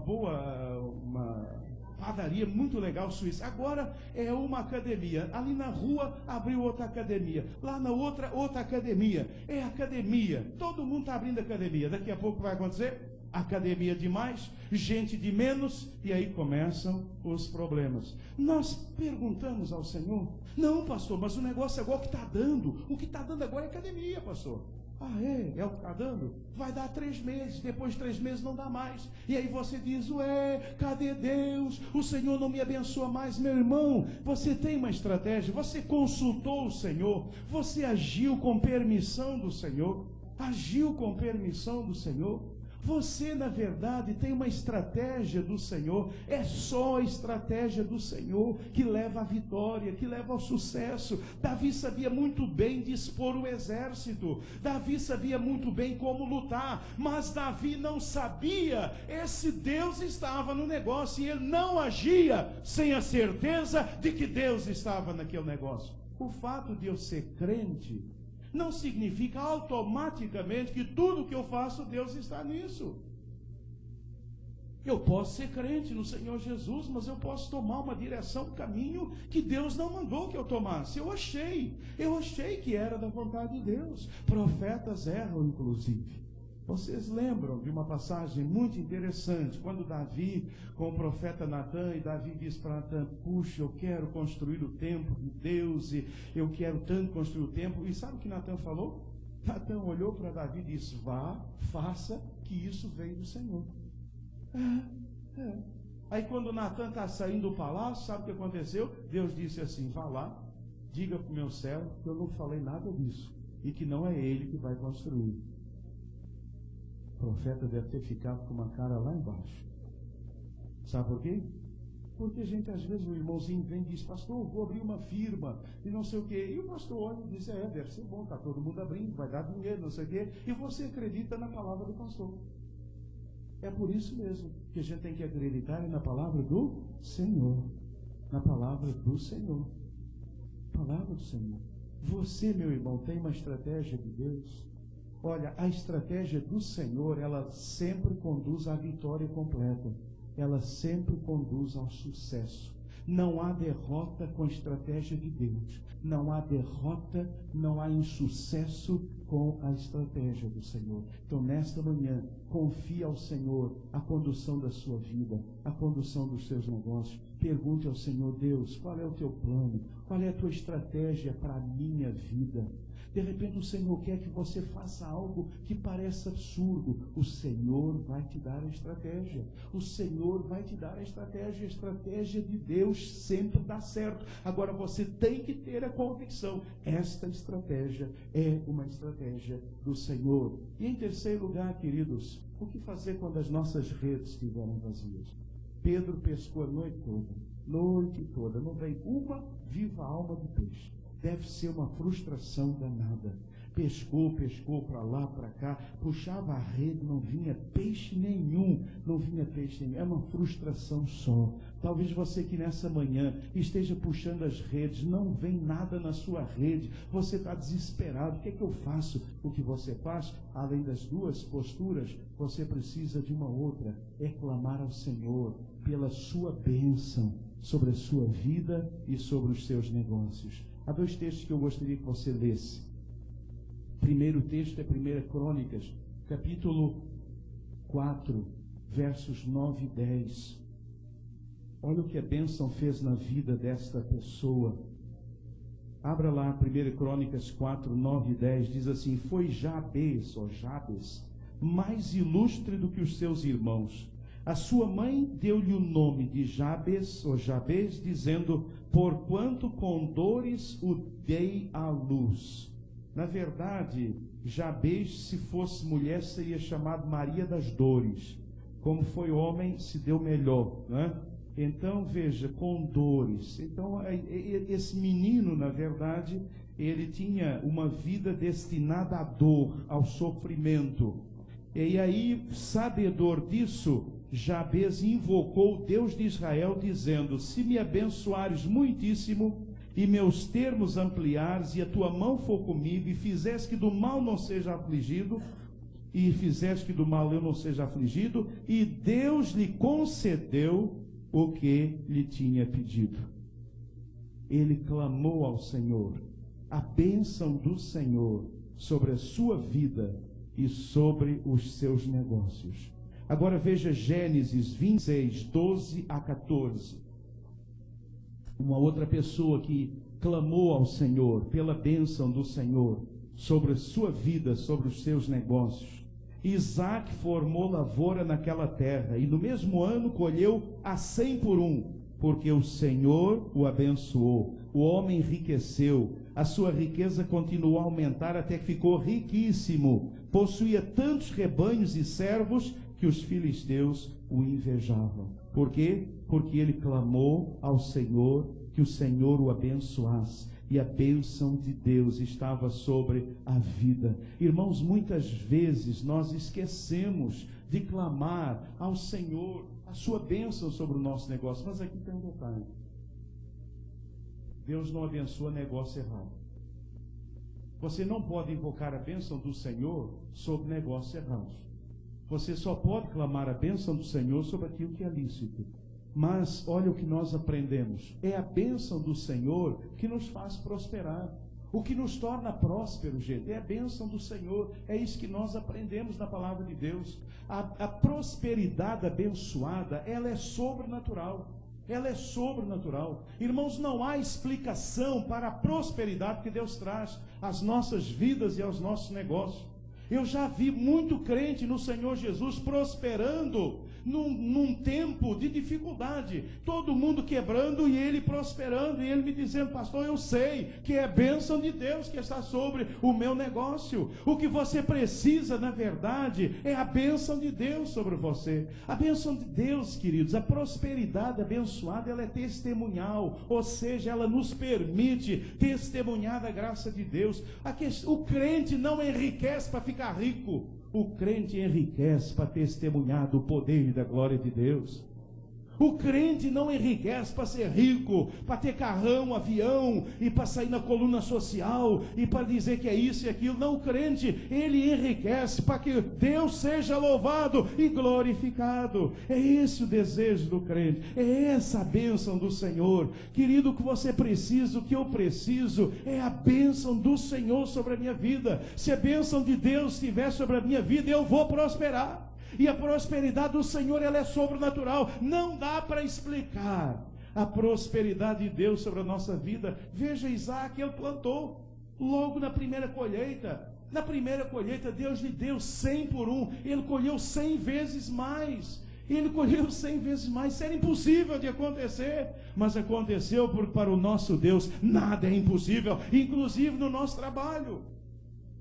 A: padaria muito legal suíça. Agora é uma academia. Ali na rua abriu outra academia. Lá na outra academia. É academia. Todo mundo está abrindo academia. Daqui a pouco vai acontecer academia de mais, gente de menos, e aí começam os problemas. Nós perguntamos ao Senhor, não, pastor, mas o negócio agora que está dando, o que está dando agora é academia, pastor. Ah, é o que está dando? Vai dar 3 meses, depois de 3 meses não dá mais. E aí você diz, ué, cadê Deus? O Senhor não me abençoa mais. Meu irmão, você tem uma estratégia, você consultou o Senhor, você agiu com permissão do Senhor, Você, na verdade, tem uma estratégia do Senhor. É só a estratégia do Senhor que leva à vitória, que leva ao sucesso. Davi sabia muito bem dispor o exército. Davi sabia muito bem como lutar. Mas Davi não sabia. Esse Deus estava no negócio e ele não agia sem a certeza de que Deus estava naquele negócio. O fato de eu ser crente não significa automaticamente que tudo que eu faço, Deus está nisso. Eu posso ser crente no Senhor Jesus, mas eu posso tomar uma direção, um caminho que Deus não mandou que eu tomasse. Eu achei que era da vontade de Deus. Profetas erram, inclusive. Vocês lembram de uma passagem muito interessante, quando Davi, com o profeta Natã, e Davi diz para Natã, puxa, eu quero construir o templo de Deus, e eu quero tanto construir o templo. E sabe o que Natã falou? Natã olhou para Davi e disse, vá, faça, que isso vem do Senhor. Aí quando Natã está saindo do palácio, sabe o que aconteceu? Deus disse assim, vá lá, diga para o meu servo que eu não falei nada disso, e que não é ele que vai construir. O profeta deve ter ficado com uma cara lá embaixo. Sabe por quê? Porque a gente, às vezes, o irmãozinho vem e diz, pastor, vou abrir uma firma, e não sei o quê. E o pastor olha e diz, deve ser bom, está todo mundo abrindo, vai dar dinheiro, não sei o quê. E você acredita na palavra do pastor. É por isso mesmo que a gente tem que acreditar na palavra do Senhor. Na palavra do Senhor. Palavra do Senhor. Você, meu irmão, tem uma estratégia de Deus. Olha, a estratégia do Senhor, ela sempre conduz à vitória completa. Ela sempre conduz ao sucesso. Não há derrota com a estratégia de Deus. Não há derrota, não há insucesso com a estratégia do Senhor. Então, nesta manhã, confie ao Senhor a condução da sua vida, a condução dos seus negócios. Pergunte ao Senhor, Deus, qual é o teu plano? Qual é a tua estratégia para a minha vida? De repente o Senhor quer que você faça algo que parece absurdo. O Senhor vai te dar a estratégia. O Senhor vai te dar a estratégia. A estratégia de Deus sempre dá certo. Agora você tem que ter a convicção. Esta estratégia é uma estratégia do Senhor. E em terceiro lugar, queridos, o que fazer quando as nossas redes estiverem vazias? Pedro pescou a noite toda. Não veio uma viva alma de peixe. Deve ser uma frustração danada. pescou para lá, para cá, puxava a rede, não vinha peixe nenhum, é uma frustração só. Talvez você que nessa manhã esteja puxando as redes, não vem nada na sua rede, você está desesperado, o que é que eu faço? O que você faz, além das duas posturas, você precisa de uma outra, é clamar ao Senhor pela sua bênção sobre a sua vida e sobre os seus negócios. Há dois textos que eu gostaria que você lesse. O primeiro texto é 1 Crônicas, capítulo 4, versos 9 e 10. Olha o que a bênção fez na vida desta pessoa. Abra lá 1 Crônicas 4, 9 e 10, diz assim: foi Jabes, mais ilustre do que os seus irmãos. A sua mãe deu-lhe o nome de Jabes, dizendo: porquanto com dores o dei à luz. Na verdade, Jabes, se fosse mulher, seria chamado Maria das Dores. Como foi homem, se deu melhor, né? Então, veja, com dores. Então, esse menino, na verdade, ele tinha uma vida destinada à dor, ao sofrimento. E aí, sabedor disso, Jabes invocou o Deus de Israel, dizendo: se me abençoares muitíssimo, e meus termos ampliares, e a tua mão for comigo, e fizeres que do mal não seja afligido, e fizeres que do mal eu não seja afligido, e Deus lhe concedeu o que lhe tinha pedido. Ele clamou ao Senhor, a bênção do Senhor sobre a sua vida e sobre os seus negócios. Agora veja Gênesis 26, 12 a 14. Uma outra pessoa que clamou ao Senhor pela bênção do Senhor sobre a sua vida, sobre os seus negócios. Isaac formou lavoura naquela terra, e no mesmo ano colheu a 100 por 1, porque o Senhor o abençoou. O homem enriqueceu, a sua riqueza continuou a aumentar até que ficou riquíssimo. Possuía tantos rebanhos e servos que os filisteus o invejavam. Por quê? Porque ele clamou ao Senhor que o Senhor o abençoasse. E a bênção de Deus estava sobre a vida. Irmãos, muitas vezes nós esquecemos de clamar ao Senhor a sua bênção sobre o nosso negócio. Mas aqui tem um detalhe: Deus não abençoa negócio errado. Você não pode invocar a bênção do Senhor sobre negócios errados. Você só pode clamar a bênção do Senhor sobre aquilo que é lícito. Mas olha o que nós aprendemos: é a bênção do Senhor que nos faz prosperar. O que nos torna prósperos, gente, é a bênção do Senhor. É isso que nós aprendemos na palavra de Deus. A prosperidade abençoada, ela é sobrenatural. Ela é sobrenatural. Irmãos, não há explicação para a prosperidade que Deus traz às nossas vidas e aos nossos negócios. Eu já vi muito crente no Senhor Jesus prosperando num tempo de dificuldade, todo mundo quebrando e ele prosperando, e ele me dizendo: pastor, eu sei que é bênção de Deus que está sobre o meu negócio. O que você precisa, na verdade, é a bênção de Deus sobre você. A bênção de Deus, queridos, a prosperidade abençoada, ela é testemunhal, ou seja, ela nos permite testemunhar da graça de Deus. O crente não enriquece para ficar rico. O crente enriquece para testemunhar do poder e da glória de Deus. O crente não enriquece para ser rico, para ter carrão, avião, e para sair na coluna social, e para dizer que é isso e aquilo. Não, o crente, ele enriquece para que Deus seja louvado e glorificado. É esse o desejo do crente, é essa a bênção do Senhor. Querido, o que você precisa, o que eu preciso, é a bênção do Senhor sobre a minha vida. Se a bênção de Deus estiver sobre a minha vida, eu vou prosperar. E a prosperidade do Senhor, ela é sobrenatural. Não dá para explicar a prosperidade de Deus sobre a nossa vida. Veja Isaac, ele plantou logo na primeira colheita. Na primeira colheita, Deus lhe deu 100 por 1. Ele colheu 100 vezes mais. Ele colheu 100 vezes mais. Isso era impossível de acontecer, mas aconteceu, porque para o nosso Deus nada é impossível, inclusive no nosso trabalho.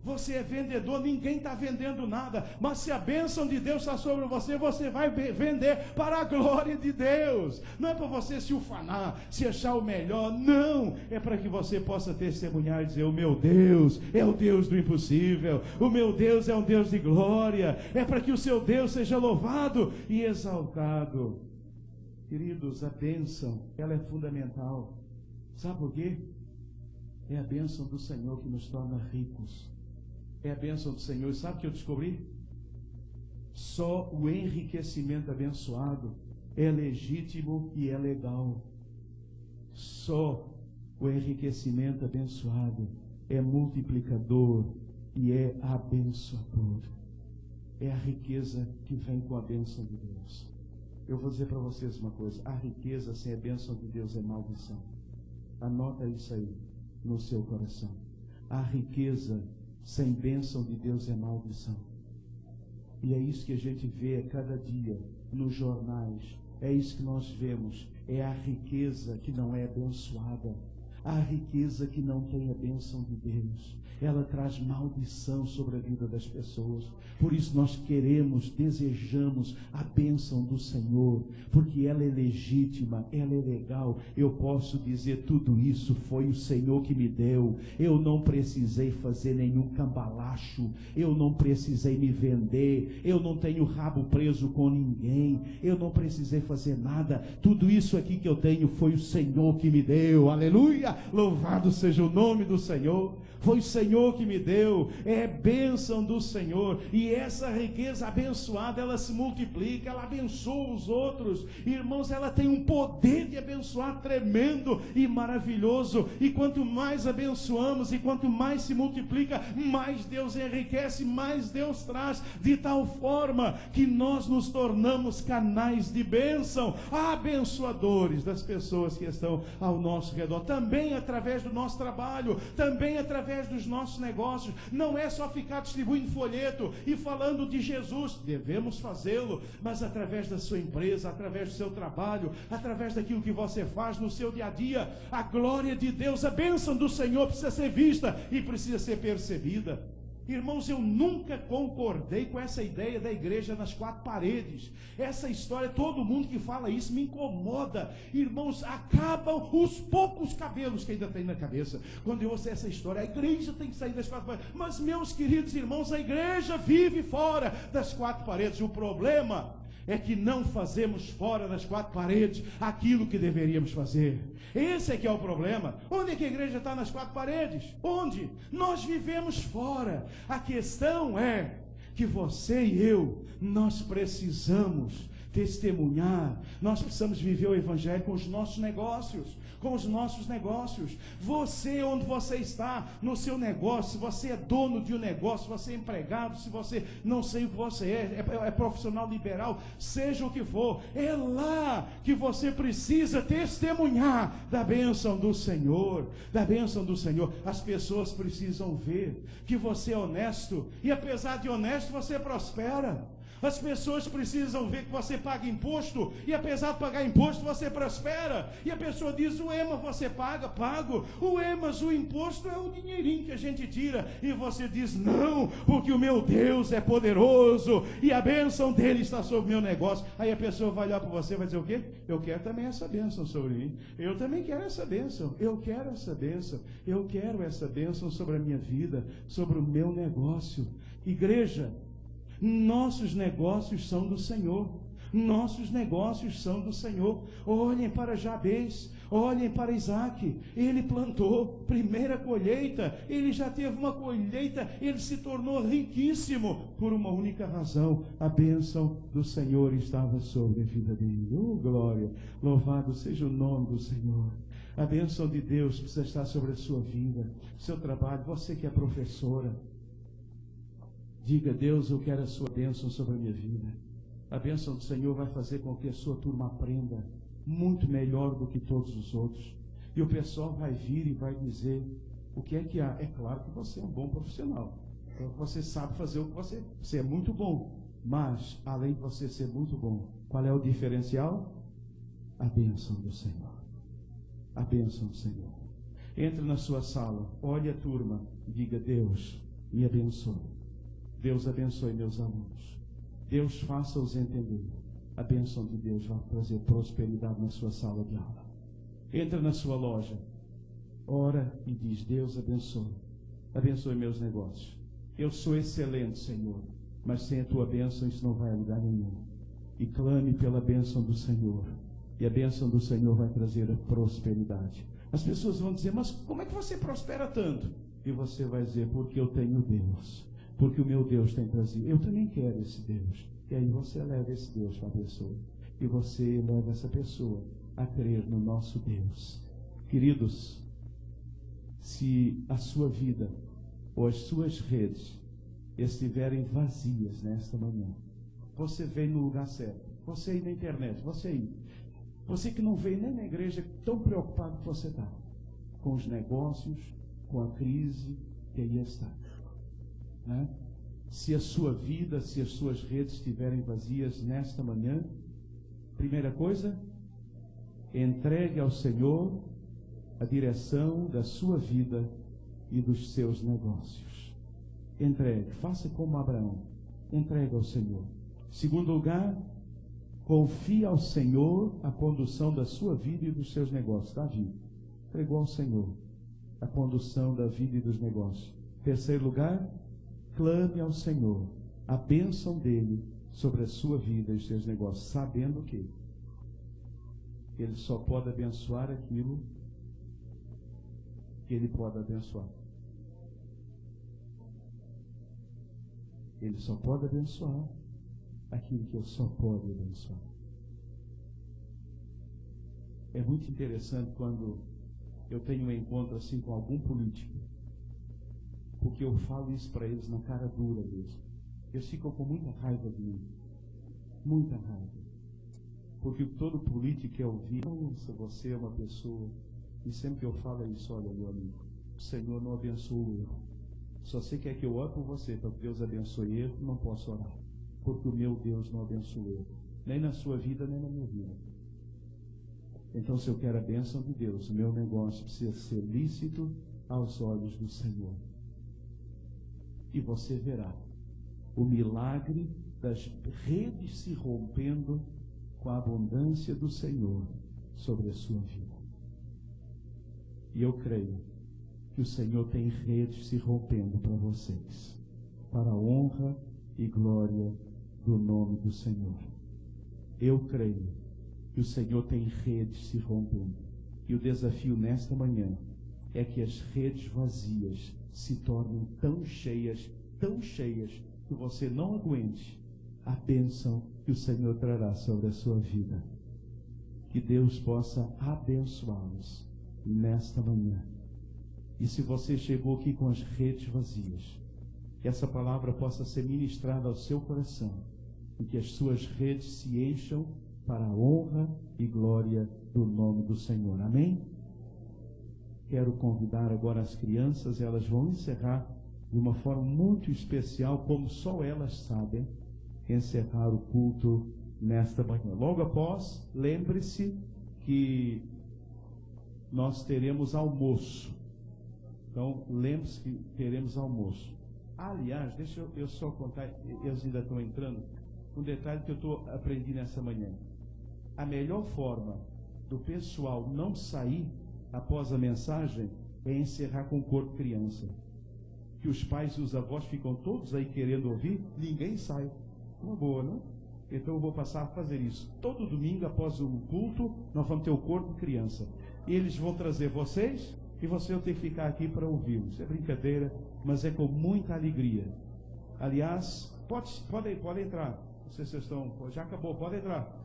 A: Você é vendedor, ninguém está vendendo nada, mas se a bênção de Deus está sobre você, você vai vender para a glória de Deus. Não é para você se ufanar, se achar o melhor, não, é para que você possa testemunhar e dizer: o meu Deus é o Deus do impossível, o meu Deus é um Deus de glória. É para que o seu Deus seja louvado e exaltado. Queridos, a bênção, ela é fundamental. Sabe por quê? É a bênção do Senhor que nos torna ricos. É a bênção do Senhor. Sabe o que eu descobri? Só o enriquecimento abençoado é legítimo e é legal. Só o enriquecimento abençoado é multiplicador e é abençoador. É a riqueza que vem com a bênção de Deus. Eu vou dizer para vocês uma coisa: a riqueza sem a bênção de Deus é maldição. Anota isso aí no seu coração. A riqueza sem bênção de Deus é maldição. E é isso que a gente vê a cada dia nos jornais. É isso que nós vemos. É a riqueza que não é abençoada. A riqueza que não tem a bênção de Deus. Ela traz maldição sobre a vida das pessoas. Por isso nós queremos, desejamos a bênção do Senhor, porque ela é legítima, ela é legal. Eu posso dizer: tudo isso foi o Senhor que me deu. Eu não precisei fazer nenhum cambalacho, eu não precisei me vender, eu não tenho rabo preso com ninguém, eu não precisei fazer nada. Tudo isso aqui que eu tenho foi o Senhor que me deu. Aleluia! Louvado seja o nome do Senhor. Foi o Senhor que me deu. É bênção do Senhor. E essa riqueza abençoada, ela se multiplica, ela abençoa os outros. Irmãos, ela tem um poder de abençoar tremendo e maravilhoso. E quanto mais abençoamos e quanto mais se multiplica, mais Deus enriquece, mais Deus traz, de tal forma que nós nos tornamos canais de bênção, abençoadores das pessoas que estão ao nosso redor. Também através do nosso trabalho, também através dos nossos negócios. Não é só ficar distribuindo folheto e falando de Jesus. Devemos fazê-lo, mas através da sua empresa, através do seu trabalho, através daquilo que você faz no seu dia a dia. A glória de Deus, a bênção do Senhor precisa ser vista e precisa ser percebida. Irmãos, eu nunca concordei com essa ideia da igreja nas quatro paredes. Essa história, todo mundo que fala isso me incomoda. Irmãos, acabam os poucos cabelos que ainda tem na cabeça quando eu ouço essa história. A igreja tem que sair das quatro paredes. Mas, meus queridos irmãos, a igreja vive fora das quatro paredes. O problema é que não fazemos fora das quatro paredes aquilo que deveríamos fazer. Esse é que é o problema. Onde é que a igreja está nas quatro paredes? Onde? Nós vivemos fora. A questão é que você e eu, nós precisamos testemunhar, nós precisamos viver o evangelho com os nossos negócios. Com os nossos negócios. Você, onde você está, no seu negócio, se você é dono de um negócio, se você é empregado, se você não sei o que você é profissional liberal, seja o que for, é lá que você precisa testemunhar da bênção do Senhor, da bênção do Senhor. As pessoas precisam ver que você é honesto, e apesar de honesto, você prospera. As pessoas precisam ver que você paga imposto, e apesar de pagar imposto, você prospera. E a pessoa diz: o EMA você paga? Pago. O EMAS, o imposto é o dinheirinho que a gente tira. E você diz: não, porque o meu Deus é poderoso, e a bênção dele está sobre o meu negócio. Aí a pessoa vai olhar para você e vai dizer o quê? Eu quero também essa bênção sobre mim. Eu também quero essa bênção. Eu quero essa bênção. Eu quero essa bênção sobre a minha vida, sobre o meu negócio. Igreja, nossos negócios são do Senhor. Nossos negócios são do Senhor. Olhem para Jabez, olhem para Isaac. Ele plantou, primeira colheita, ele já teve uma colheita, ele se tornou riquíssimo por uma única razão: a bênção do Senhor estava sobre a vida dele. Oh, glória, louvado seja o nome do Senhor. A bênção de Deus precisa estar sobre a sua vida, seu trabalho. Você que é professora, diga: Deus, eu quero a sua bênção sobre a minha vida. A bênção do Senhor vai fazer com que a sua turma aprenda muito melhor do que todos os outros. E o pessoal vai vir e vai dizer o que é que há. É claro que você é um bom profissional. Então, você sabe fazer o que você é muito bom. Mas, além de você ser muito bom, qual é o diferencial? A bênção do Senhor. A bênção do Senhor. Entre na sua sala, olhe a turma e diga: Deus, me abençoe. Deus abençoe meus alunos. Deus faça-os entender. A bênção de Deus vai trazer prosperidade na sua sala de aula. Entra na sua loja, ora e diz: Deus abençoe. Abençoe meus negócios. Eu sou excelente, Senhor, mas sem a tua bênção isso não vai a lugar nenhum. E clame pela bênção do Senhor. E a bênção do Senhor vai trazer a prosperidade. As pessoas vão dizer: mas como é que você prospera tanto? E você vai dizer: porque eu tenho Deus. Porque o meu Deus tem trazido. Eu também quero esse Deus. E aí você leva esse Deus para a pessoa. E você leva essa pessoa a crer no nosso Deus. Queridos, se a sua vida ou as suas redes estiverem vazias nesta manhã, você veio no lugar certo. Você aí na internet, você aí. Você que não veio nem na igreja, tão preocupado que você está com os negócios, com a crise que aí está. Né? Se a sua vida, se as suas redes estiverem vazias nesta manhã, primeira coisa, entregue ao Senhor a direção da sua vida e dos seus negócios. Entregue, faça como Abraão, entregue ao Senhor. Segundo lugar, confie ao Senhor a condução da sua vida e dos seus negócios. Davi entregou ao Senhor a condução da vida e dos negócios. Terceiro lugar, clame ao Senhor a bênção dele sobre a sua vida e os seus negócios, sabendo que ele só pode abençoar aquilo que ele pode abençoar. Ele só pode abençoar aquilo que ele só pode abençoar. É muito interessante quando eu tenho um encontro assim com algum político, porque eu falo isso para eles na cara dura mesmo. Eles ficam com muita raiva de mim. Muita raiva. Porque todo político quer ouvir: nossa, você é uma pessoa. E sempre que eu falo isso: olha, meu amigo, o Senhor não abençoa o erro. Se você quer que eu ore por você para que Deus abençoe o erro, não posso orar. Porque o meu Deus não abençoa o erro. Nem na sua vida, nem na minha vida. Então, se eu quero a bênção de Deus, o meu negócio precisa ser lícito aos olhos do Senhor. E você verá o milagre das redes se rompendo com a abundância do Senhor sobre a sua vida. E eu creio que o Senhor tem redes se rompendo para vocês, para a honra e glória do nome do Senhor. Eu creio que o Senhor tem redes se rompendo. E o desafio nesta manhã é que as redes vazias se tornem tão cheias, que você não aguente a bênção que o Senhor trará sobre a sua vida. Que Deus possa abençoá-los nesta manhã. E se você chegou aqui com as redes vazias, que essa palavra possa ser ministrada ao seu coração e que as suas redes se encham para a honra e glória do nome do Senhor. Amém? Quero convidar agora as crianças, elas vão encerrar de uma forma muito especial, como só elas sabem, encerrar o culto nesta manhã. Logo após, lembre-se que nós teremos almoço. Então, lembre-se que teremos almoço. Aliás, deixa eu só contar, eles ainda estão entrando, um detalhe que eu aprendi nessa manhã. A melhor forma do pessoal não sair após a mensagem é encerrar com o corpo criança. Que os pais e os avós ficam todos aí querendo ouvir, ninguém sai. Uma boa, não? Então eu vou passar a fazer isso. Todo domingo, após o culto, nós vamos ter o corpo criança. E eles vão trazer vocês, e você vai ter que ficar aqui para ouvi-los. É brincadeira, mas é com muita alegria. Aliás, pode entrar. Não sei se vocês estão... Já acabou, pode entrar.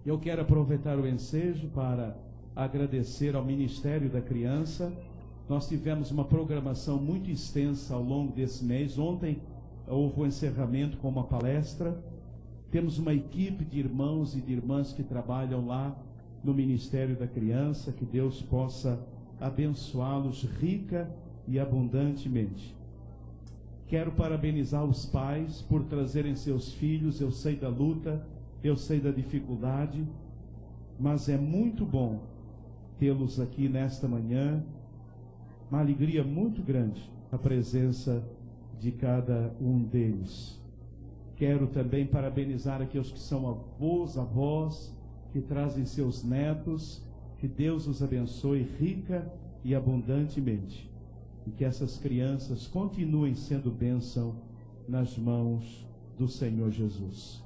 A: Eu quero aproveitar o ensejo para agradecer ao Ministério da Criança. Nós tivemos uma programação muito extensa ao longo desse mês. Ontem houve o encerramento com uma palestra. Temos uma equipe de irmãos e de irmãs que trabalham lá no Ministério da Criança. Que Deus possa abençoá-los rica e abundantemente. Quero parabenizar os pais por trazerem seus filhos. Eu sei da luta, eu sei da dificuldade, mas é muito bom tê-los aqui nesta manhã. Uma alegria muito grande a presença de cada um deles. Quero também parabenizar aqui os que são avós, que trazem seus netos. Que Deus os abençoe rica e abundantemente. E que essas crianças continuem sendo bênção nas mãos do Senhor Jesus.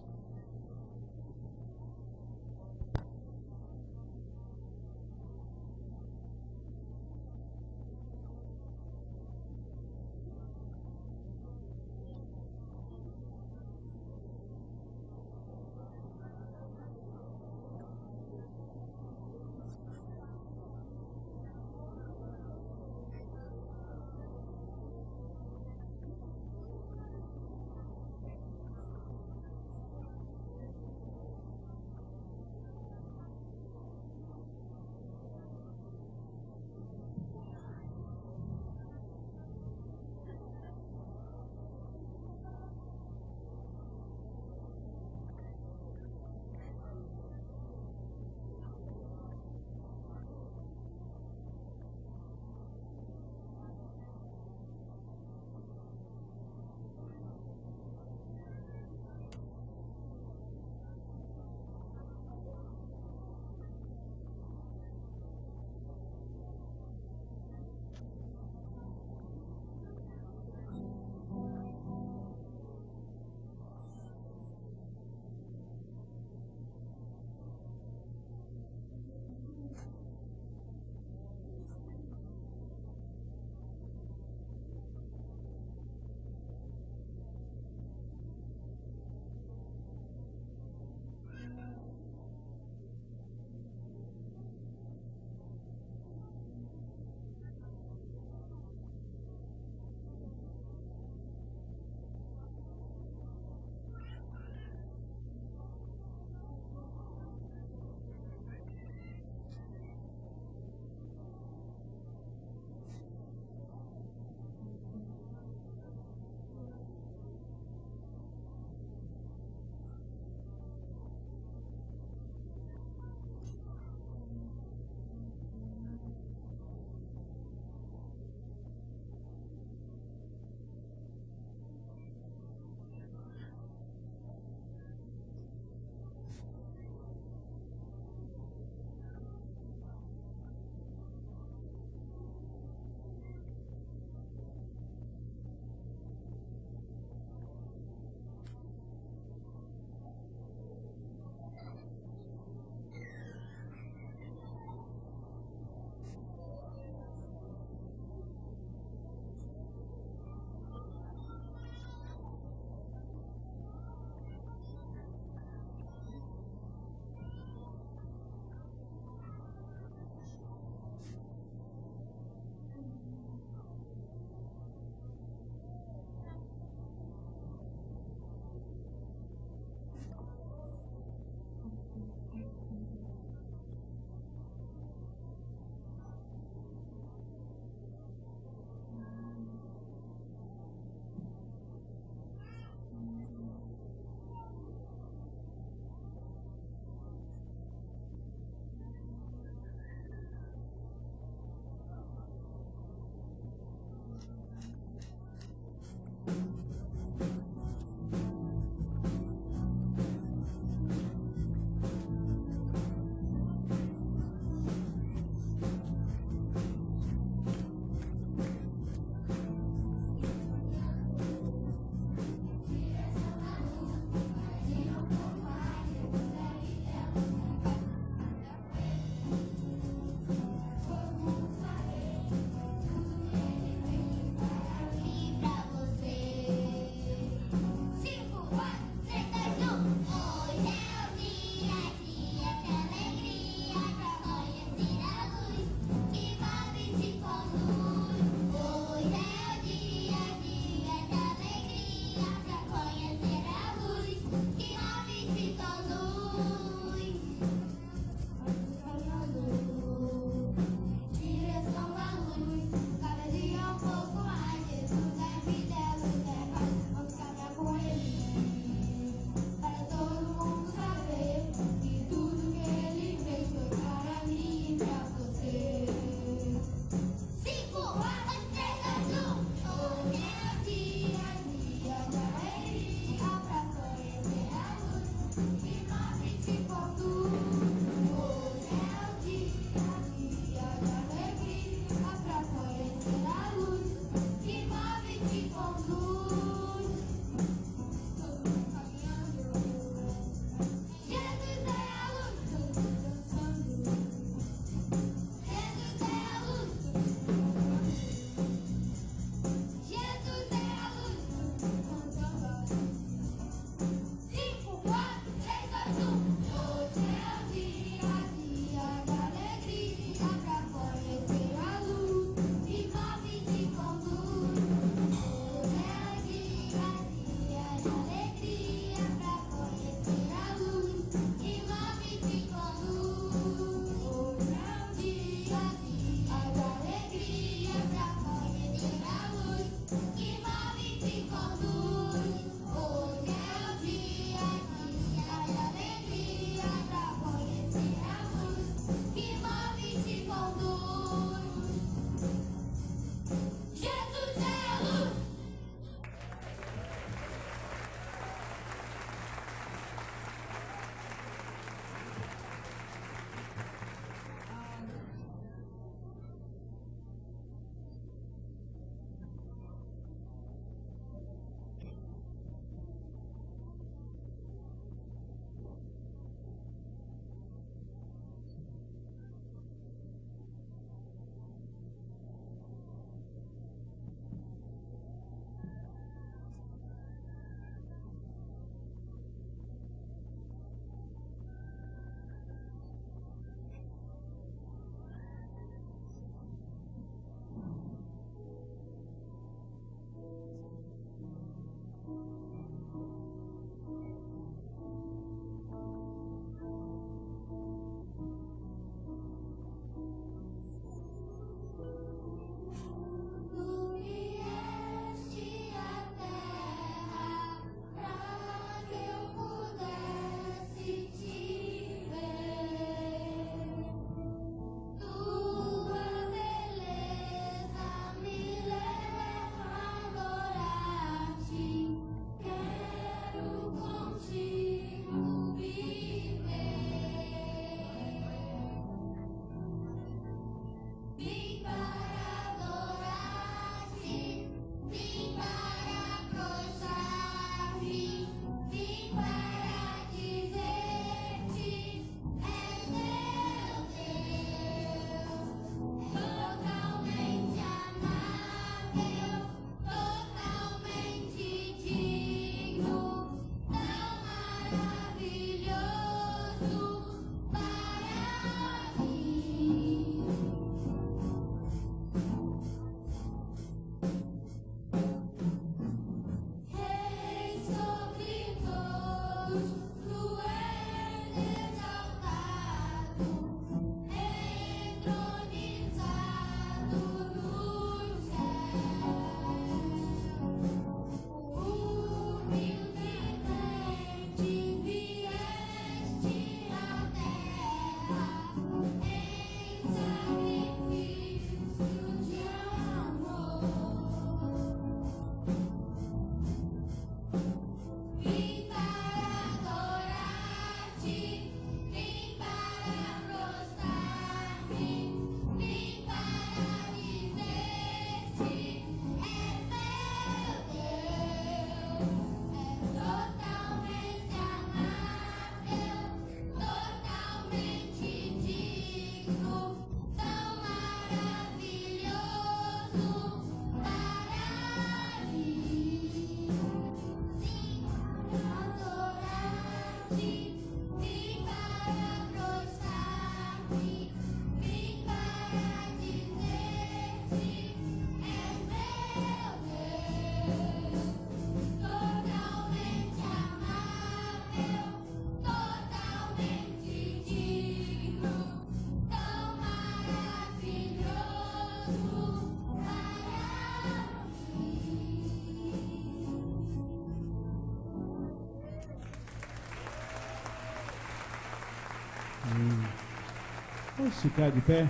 A: Vamos ficar de pé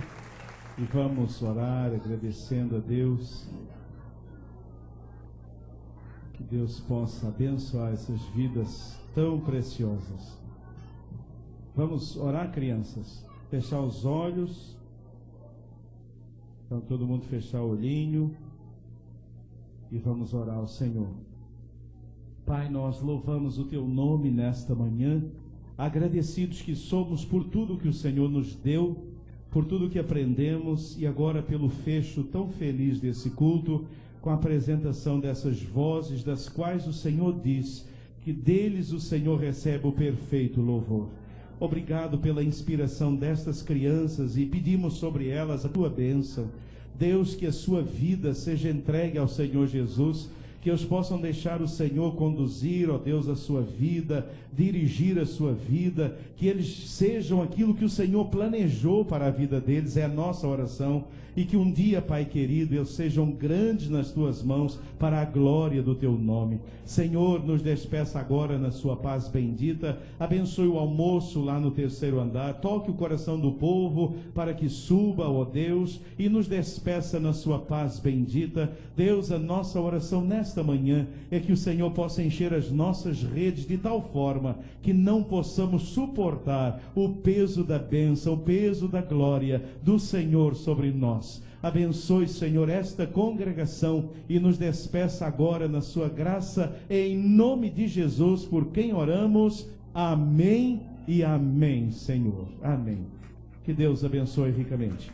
A: e vamos orar agradecendo a Deus. Que Deus possa abençoar essas vidas tão preciosas. Vamos orar, crianças. Fechar os olhos. Então todo mundo fechar o olhinho. E vamos orar ao Senhor. Pai, nós louvamos o Teu nome nesta manhã. Agradecidos que somos por tudo que o Senhor nos deu, por tudo que aprendemos e agora pelo fecho tão feliz desse culto, com a apresentação dessas vozes, das quais o Senhor diz que deles o Senhor recebe o perfeito louvor. Obrigado pela inspiração destas crianças e pedimos sobre elas a Tua bênção. Deus, que a sua vida seja entregue ao Senhor Jesus, que eles possam deixar o Senhor conduzir, ó Deus, a sua vida, dirigir a sua vida, que eles sejam aquilo que o Senhor planejou para a vida deles, é a nossa oração, e que um dia, Pai querido, eles sejam grandes nas Tuas mãos, para a glória do Teu nome. Senhor, nos despeça agora na sua paz bendita, abençoe o almoço lá no 3º andar, toque o coração do povo, para que suba, ó Deus, e nos despeça na sua paz bendita. Deus, a nossa oração nesta manhã é que o Senhor possa encher as nossas redes de tal forma que não possamos suportar o peso da bênção, o peso da glória do Senhor sobre nós. Abençoe, Senhor, esta congregação e nos despeça agora na sua graça, em nome de Jesus, por quem oramos. Amém e amém, Senhor. Amém. Que Deus abençoe ricamente.